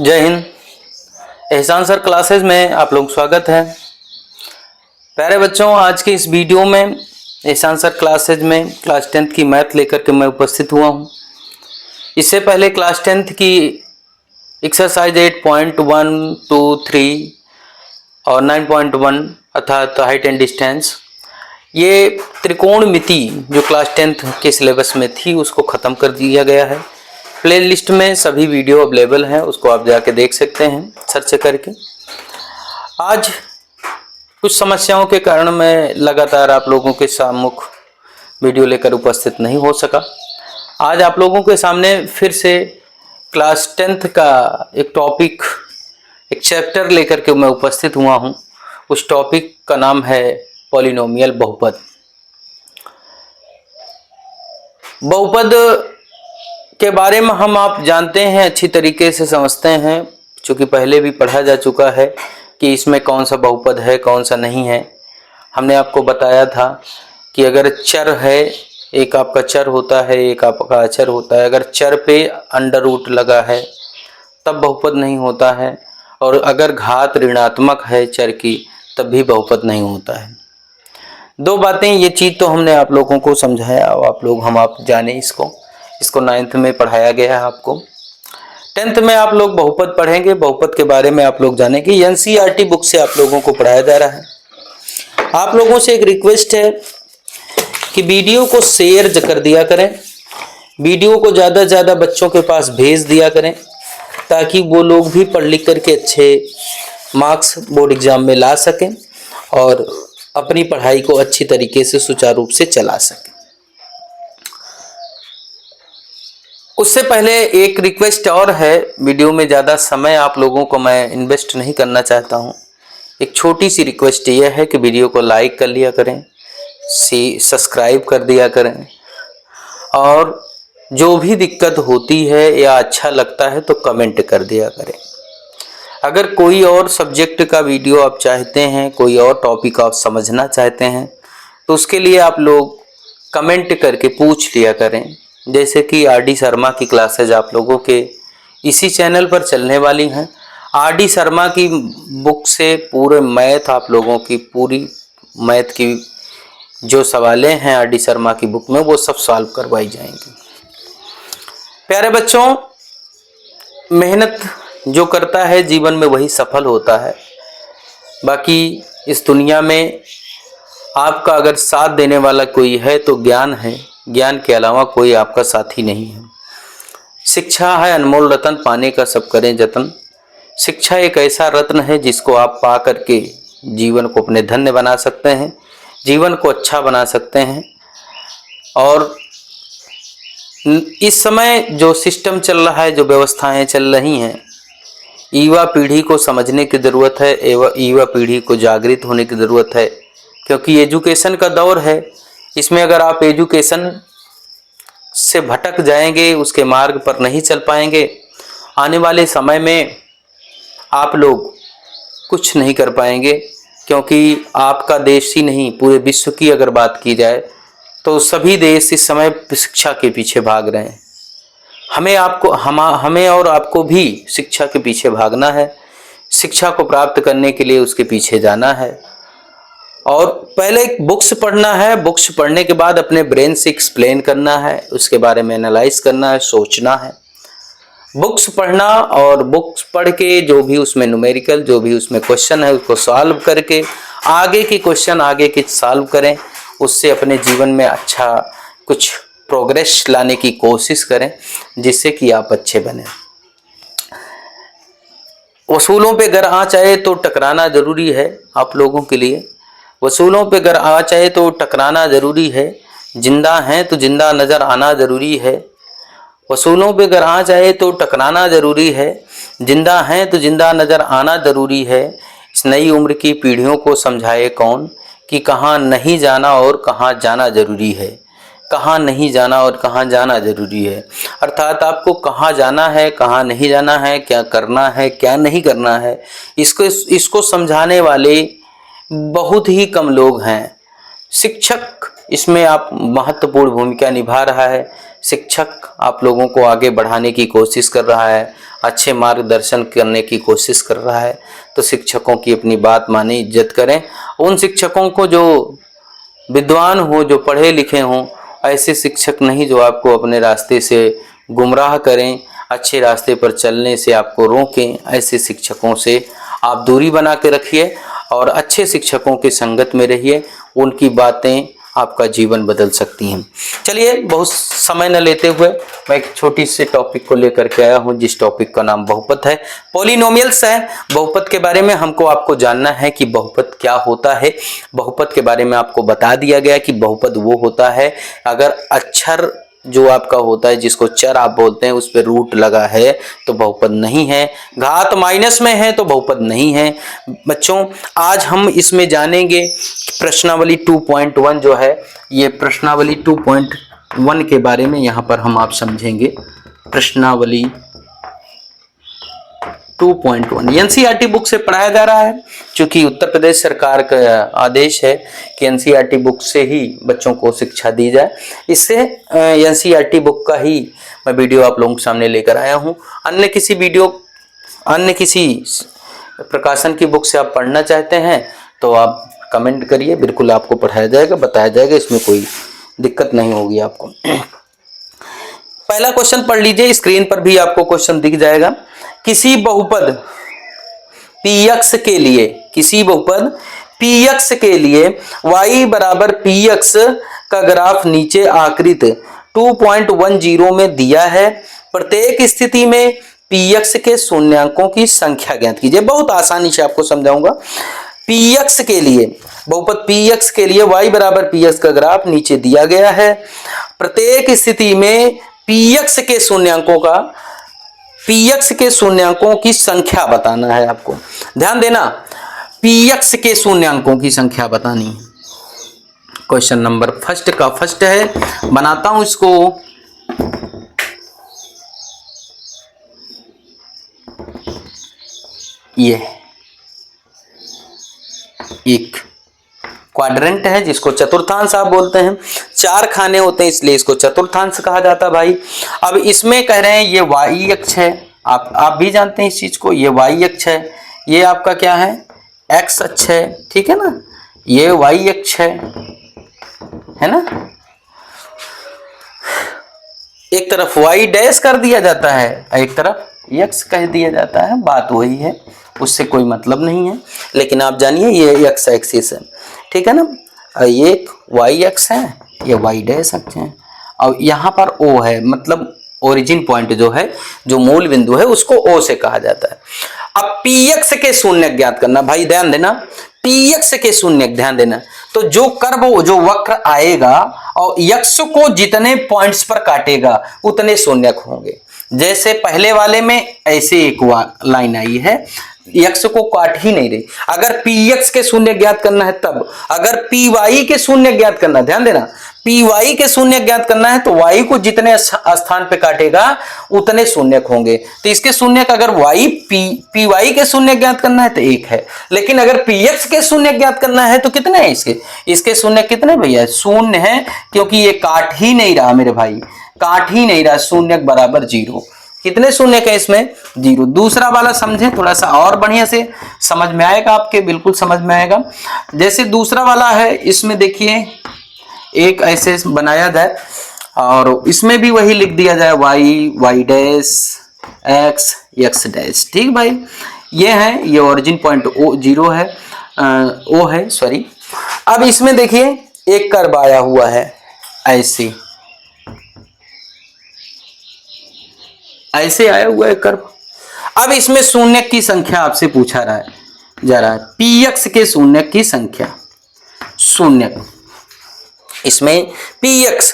जय हिंद। एहसान sir classes में आप लोग स्वागत है। प्यारे बच्चों, आज के इस वीडियो में एहसान सर क्लासेज में क्लास 10th की मैथ लेकर के मैं उपस्थित हुआ हूँ। इससे पहले क्लास 10th की एक्सरसाइज 8.1, 2, 3 और 9.1 अर्थात हाइट एंड डिस्टेंस, ये त्रिकोणमिति जो क्लास 10th के सिलेबस में थी उसको ख़त्म कर दिया गया है। प्लेलिस्ट में सभी वीडियो अवेलेबल हैं, उसको आप जाके देख सकते हैं सर्च करके। आज कुछ समस्याओं के कारण मैं लगातार आप लोगों के सम्मुख वीडियो लेकर उपस्थित नहीं हो सका। आज आप लोगों के सामने फिर से क्लास 10th का एक टॉपिक, एक चैप्टर लेकर के मैं उपस्थित हुआ हूँ। उस टॉपिक का नाम है पॉलिनोमियल बहुपद। बहुपद के बारे में हम आप जानते हैं, अच्छी तरीके से समझते हैं, क्योंकि पहले भी पढ़ा जा चुका है कि इसमें कौन सा बहुपद है कौन सा नहीं है। हमने आपको बताया था कि अगर चर है, एक आपका चर होता है एक आपका अचर होता है, अगर चर पे अंडर रूट लगा है तब बहुपद नहीं होता है, और अगर घात ऋणात्मक है चर की तब भी बहुपद नहीं होता है। दो बातें, ये चीज़ तो हमने आप लोगों को समझाया, और आप जाने इसको 9th में पढ़ाया गया है आपको। 10th में आप लोग बहुपद पढ़ेंगे, बहुपद के बारे में आप लोग जानेंगे। NCERT बुक से आप लोगों को पढ़ाया जा रहा है। आप लोगों से एक रिक्वेस्ट है कि वीडियो को शेयर कर दिया करें, वीडियो को ज़्यादा से ज़्यादा बच्चों के पास भेज दिया करें, ताकि वो लोग भी पढ़ लिख करके अच्छे मार्क्स बोर्ड एग्जाम में ला सकें और अपनी पढ़ाई को अच्छी तरीके से सुचारू रूप से चला सकें। उससे पहले एक रिक्वेस्ट और है, वीडियो में ज़्यादा समय आप लोगों को मैं इन्वेस्ट नहीं करना चाहता हूँ। एक छोटी सी रिक्वेस्ट ये है कि वीडियो को लाइक कर लिया करें, सब्सक्राइब कर दिया करें, और जो भी दिक्कत होती है या अच्छा लगता है तो कमेंट कर दिया करें। अगर कोई और सब्जेक्ट का वीडियो आप चाहते हैं, कोई और टॉपिक आप समझना चाहते हैं, तो उसके लिए आप लोग कमेंट करके पूछ लिया करें। जैसे कि RD शर्मा की क्लासेज आप लोगों के इसी चैनल पर चलने वाली हैं। RD शर्मा की बुक से पूरे मैथ, आप लोगों की पूरी मैथ की जो सवालें हैं RD शर्मा की बुक में, वो सब सॉल्व करवाई जाएंगी। प्यारे बच्चों, मेहनत जो करता है जीवन में वही सफल होता है। बाकी इस दुनिया में आपका अगर साथ देने वाला कोई है तो ज्ञान है, ज्ञान के अलावा कोई आपका साथी नहीं है। शिक्षा है अनमोल रतन, पाने का सब करें जतन। शिक्षा एक ऐसा रत्न है जिसको आप पा करके जीवन को अपने धन्य बना सकते हैं, जीवन को अच्छा बना सकते हैं। और इस समय जो सिस्टम चल रहा है, जो व्यवस्थाएं चल रही हैं, युवा पीढ़ी को समझने की ज़रूरत है, एवं युवा पीढ़ी को जागृत होने की ज़रूरत है, क्योंकि एजुकेशन का दौर है। इसमें अगर आप एजुकेशन से भटक जाएंगे, उसके मार्ग पर नहीं चल पाएंगे, आने वाले समय में आप लोग कुछ नहीं कर पाएंगे। क्योंकि आपका देश ही नहीं, पूरे विश्व की अगर बात की जाए तो सभी देश इस समय शिक्षा के पीछे भाग रहे हैं। हमें और आपको भी शिक्षा के पीछे भागना है, शिक्षा को प्राप्त करने के लिए उसके पीछे जाना है। और पहले बुक्स पढ़ना है, बुक्स पढ़ने के बाद अपने ब्रेन से एक्सप्लेन करना है, उसके बारे में एनालाइज करना है, सोचना है। बुक्स पढ़ना और बुक्स पढ़ के जो भी उसमें न्यूमेरिकल, जो भी उसमें क्वेश्चन है, उसको सॉल्व करके आगे के क्वेश्चन आगे के सॉल्व करें, उससे अपने जीवन में अच्छा कुछ प्रोग्रेस लाने की कोशिश करें, जिससे कि आप अच्छे बने। वसूलों पे अगर आँच आए तो टकराना जरूरी है आप लोगों के लिए। वसूलों पे अगर आँच आए तो टकराना ज़रूरी है, जिंदा हैं तो जिंदा नज़र आना ज़रूरी है। वसूलों पे अगर आँच आए तो टकराना ज़रूरी है, जिंदा हैं तो जिंदा नज़र आना ज़रूरी है। इस नई उम्र की पीढ़ियों को समझाए कौन कि कहाँ नहीं जाना और कहाँ जाना ज़रूरी है, कहाँ नहीं जाना और कहाँ जाना ज़रूरी है। अर्थात आपको कहाँ जाना है, कहाँ नहीं जाना है, क्या करना है, क्या नहीं करना है, इसको समझाने वाले बहुत ही कम लोग हैं। शिक्षक इसमें आप महत्वपूर्ण भूमिका निभा रहा है। शिक्षक आप लोगों को आगे बढ़ाने की कोशिश कर रहा है, अच्छे मार्गदर्शन करने की कोशिश कर रहा है, तो शिक्षकों की अपनी बात माने, इज्जत करें। उन शिक्षकों को जो विद्वान हो, जो पढ़े लिखे हों, ऐसे शिक्षक नहीं जो आपको अपने रास्ते से गुमराह करें, अच्छे रास्ते पर चलने से आपको रोकें। ऐसे शिक्षकों से आप दूरी बना के रखिए और अच्छे शिक्षकों की संगत में रहिए, उनकी बातें आपका जीवन बदल सकती हैं। चलिए, बहुत समय न लेते हुए मैं एक छोटी सी टॉपिक को लेकर के आया हूं, जिस टॉपिक का नाम बहुपद है, पॉलिनोमियल्स है। बहुपद के बारे में आपको जानना है कि बहुपद क्या होता है। बहुपद के बारे में आपको बता दिया गया कि बहुपद वो होता है अगर अक्षर जो आपका होता है, जिसको चर आप बोलते हैं, उस पर रूट लगा है तो बहुपद नहीं है। घात माइनस में है तो बहुपद नहीं है। बच्चों, आज हम इसमें जानेंगे प्रश्नावली 2.1 जो है, ये प्रश्नावली 2.1 के बारे में यहाँ पर हम आप समझेंगे। प्रश्नावली 2.1 एनसीईआरटी बुक से पढ़ाया जा रहा है, क्योंकि उत्तर प्रदेश सरकार का आदेश है कि एनसीईआरटी बुक से ही बच्चों को शिक्षा दी जाए। इससे एनसीईआरटी बुक का ही मैं वीडियो आप लोगों के सामने लेकर आया हूं। अन्य किसी प्रकाशन की बुक से आप पढ़ना चाहते हैं तो आप कमेंट करिए, बिल्कुल आपको पढ़ाया जाएगा, बताया जाएगा, इसमें कोई दिक्कत नहीं होगी आपको। पहला क्वेश्चन पढ़ लीजिए, स्क्रीन पर भी आपको क्वेश्चन दिख जाएगा। किसी बहुपद px के लिए y बराबर px का ग्राफ नीचे आकृत 2.10 में दिया है। प्रत्येक स्थिति में px के शून्यांकों की संख्या ज्ञात कीजिए। बहुत आसानी से आपको समझाऊंगा। px के लिए, बहुपद px के लिए y बराबर px का ग्राफ नीचे दिया गया है। प्रत्येक स्थिति में px के शून्यांकों की संख्या बताना है आपको। ध्यान देना, px के शून्यांकों की संख्या बतानी है। क्वेश्चन नंबर फर्स्ट है, बनाता हूं इसको। ये एक क्वाड्रेंट है जिसको चतुर्थांश आप बोलते हैं। 4 खाने होते हैं इसलिए इसको चतुर्थांश कहा जाता है भाई। अब इसमें कह रहे हैं ये y अक्ष है, आप भी जानते हैं इस चीज को, ये y अक्ष है, ये आपका क्या है, x अक्ष है, ठीक है ना, ये y अक्ष है ना। एक तरफ y डैश कर दिया जाता है, एक तरफ x कह दिया जाता है, बात वही है, उससे कोई मतलब नहीं है। लेकिन आप जानिए ये x एक्सिस है, ठीक है ना, ये एक y अक्ष है, ये y डैश अक्ष है, और यहाँ पर O है, मतलब ओरिजिन पॉइंट जो है, जो मूल बिंदु है, उसको O से कहा जाता है। अब px के शून्य ज्ञात करना, भाई ध्यान देना, px के शून्य ध्यान देना। तो जो कर्व, जो वक्र आएगा और x को जितने पॉइंट्स पर काटेगा उतने शून्यक होंगे। जैसे पहले वाले में ऐसे एक लाइन आई है, x को काट ही नहीं रही। अगर px के शून्य ज्ञात करना है तब, अगर py के शून्य ज्ञात करना, ध्यान देना, py के शून्य ज्ञात करना है तो y को जितने स्थान पे काटेगा उतने शून्यक होंगे। तो इसके शून्यक, अगर py के शून्य ज्ञात करना है तो 1 है, लेकिन अगर px के शून्य ज्ञात करना है तो कितने हैं इसके शून्य कितने भैया, 0 है, क्योंकि ये काट ही नहीं रहा मेरे भाई, काट ही नहीं रहा, शून्यक बराबर 0। कितने शून्य है इसमें, 0। दूसरा वाला समझे, थोड़ा सा और बढ़िया से समझ में आएगा आपके, बिल्कुल समझ में आएगा। जैसे दूसरा वाला है, इसमें देखिए एक ऐसे बनाया जाए और इसमें भी वही लिख दिया जाए, y dash x x dash, ठीक भाई। ये है, ये ओरिजिन पॉइंट O 0 है, O है, सॉरी। अब इसमें देखिए एक कर्व आया हुआ है, ऐसे आया हुआ है कर्व। अब इसमें शून्य की संख्या आपसे पूछा रहा है, जा रहा है, px के शून्य की संख्या, शून्य। इसमें px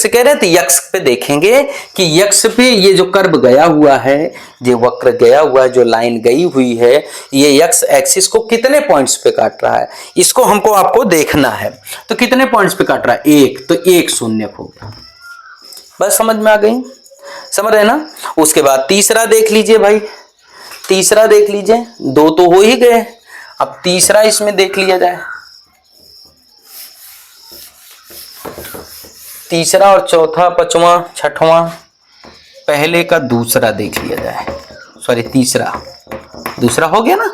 कह रहे थे, x पे देखेंगे कि x पे ये जो कर्व गया हुआ है, ये वक्र गया हुआ है, जो लाइन गई हुई है, ये x एक्सिस को कितने पॉइंट्स पे काट रहा है, इसको आपको देखना है। तो कितने पॉइंट्स पे काट रहा है, 1, तो 1 शून्य हो गया। बस समझ में आ गई, समझ रहे ना। उसके बाद तीसरा देख लीजिए भाई, तीसरा देख लीजिए, 2 तो हो ही गए, अब तीसरा इसमें देख लिया जाए। तीसरा और चौथा, पांचवा, छठवां, पहले का दूसरा देख लिया जाए। सॉरी तीसरा, दूसरा हो गया ना,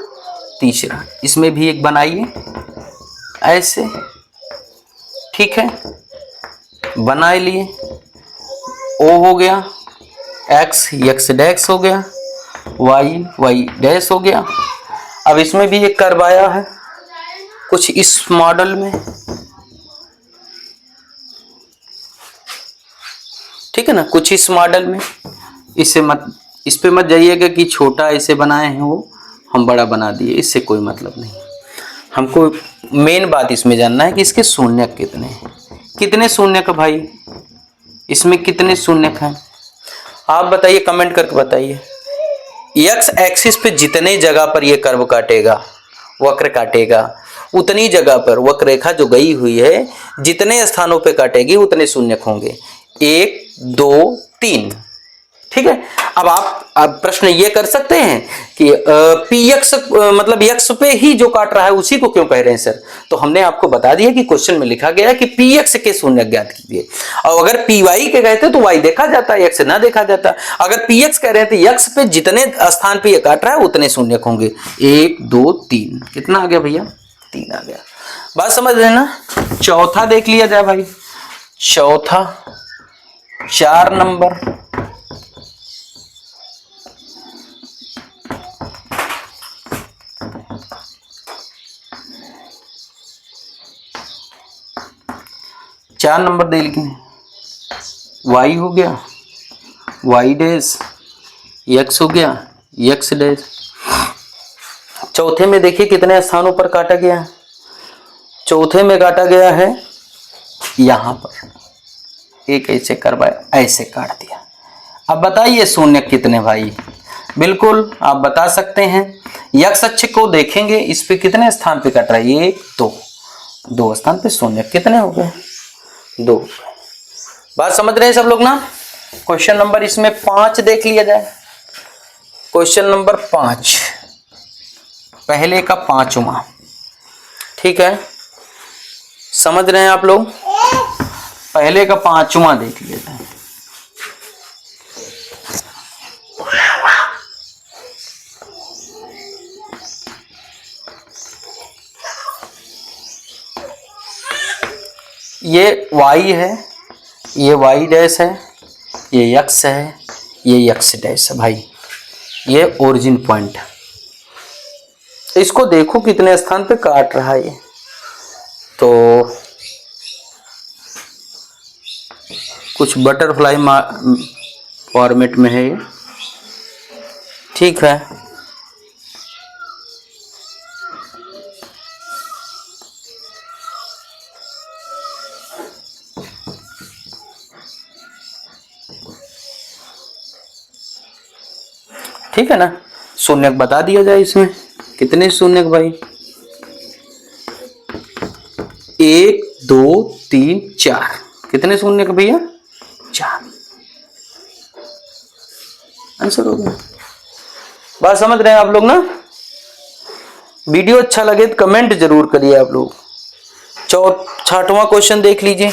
तीसरा। इसमें भी एक बनाइए ऐसे, ठीक है, बना लिए। ओ हो गया, एक्स एक्स डैश हो गया, वाई वाई डैश हो गया। अब इसमें भी एक कर्व आया है कुछ इस मॉडल में, ठीक है ना, कुछ इस मॉडल में। इससे मत, इस पे मत जाइएगा कि छोटा ऐसे बनाए हैं वो हम बड़ा बना दिए, इससे कोई मतलब नहीं। हमको मेन बात इसमें जानना है कि इसके शून्यक कितने हैं। कितने शून्यक भाई, इसमें कितने शून्यक हैं आप बताइए, कमेंट करके बताइए। एक्स एक्सिस पे जितने जगह पर ये कर्व काटेगा, वक्र काटेगा, उतनी जगह पर वक्र रेखा जो गई हुई है जितने स्थानों पे काटेगी उतने शून्यक होंगे, 1 2 3, ठीक है। अब आप प्रश्न ये कर सकते हैं कि पी एक्स मतलब एक्स पे ही जो काट रहा है उसी को क्यों कह रहे हैं सर? तो हमने आपको बता दिया कि क्वेश्चन में लिखा गया है कि पी एक्स के शून्यक ज्ञात कीजिए, और अगर पी वाई के कहते तो वाई देखा जाता, एक्स ना देखा जाता। अगर पी एक्स कह रहे हैं तो एक्स पे जितने स्थान पे ये काट रहा है उतने शून्यक होंगे, 1 2 3। कितना आ गया भैया? 3 आ गया। बात समझ रहे ना? चौथा देख लिया जाए भाई, चौथा 4 नंबर, चार नंबर दे लिखे, y हो गया, y डैश, x हो गया, x डैश। चौथे में देखिए कितने स्थानों पर काटा गया है। चौथे में काटा गया है यहां पर, एक ऐसे करवाया, ऐसे काट दिया। अब बताइए शून्य कितने भाई? बिल्कुल आप बता सकते हैं। x अक्ष को देखेंगे, इस पे कितने स्थान पे काट रहा है? 1 2, 2 स्थान पे शून्य कितने हो गए? 2। बात समझ रहे हैं सब लोग ना? क्वेश्चन नंबर इसमें 5 देख लिया जाए। क्वेश्चन नंबर 5, पहले का पांचवा, ठीक है, समझ रहे हैं आप लोग? पहले का पांचवा देख लिया जाए। ये y है, ये y डैश है, ये x है, ये x डैश है भाई, ये ओरिजिन पॉइंट। इसको देखो कितने स्थान पे काट रहा है ये, तो कुछ बटरफ्लाई फॉर्मेट में है ये, ठीक है। ठीक है ना? शून्यक बता दिया जाए इसमें कितने शून्यक भाई? 1 2 3 4। कितने शून्यक भैया? 4। आंसर हो गया। बात समझ रहे हैं आप लोग ना? वीडियो अच्छा लगे तो कमेंट जरूर करिए आप लोग। 6वां क्वेश्चन देख लीजिए।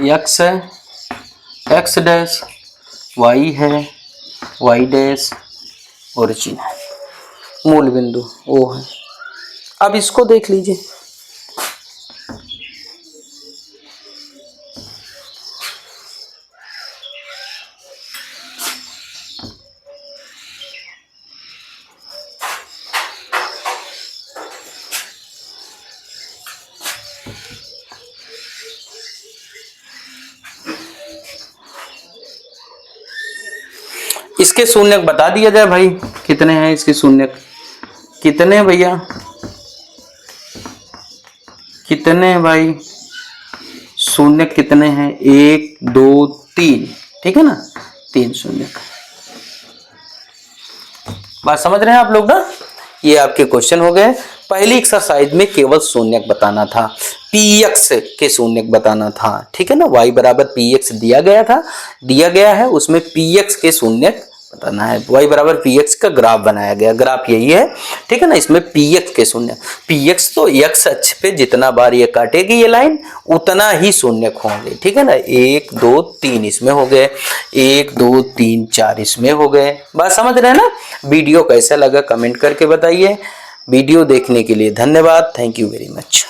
x है, x डैश, y है, y डैश, ओरिजिन है, मूल बिंदु O है। अब इसको देख लीजिए। इसके शून्यक बता दिया जाए भाई, कितने हैं इसके शून्यक? कितने भैया? कितने भाई शून्यक कितने हैं? 1 2 3, ठीक है ना? 3 शून्यक। बात समझ रहे हैं आप लोग ना? ये आपके क्वेश्चन हो गए। पहली एक्सरसाइज में केवल शून्यक बताना था, px के शून्यक बताना था, ठीक है ना? y बराबर px दिया गया था, दिया गया है, उसमें px के शून्यक बताना है। y बराबर px का ग्राफ बनाया गया, ग्राफ यही है, ठीक है ना। इसमें px के शून्य, px तो x अक्ष पे जितना बार ये काटेगी ये लाइन उतना ही शून्य होंगे, ठीक है ना। 1 2 3 इसमें हो गए, 1 2 3 4 इसमें हो गए। बात समझ रहे हैं ना। वीडियो कैसा लगा कमेंट करके बताइए। वीडियो देखने के लिए धन्यवाद। Thank you very much.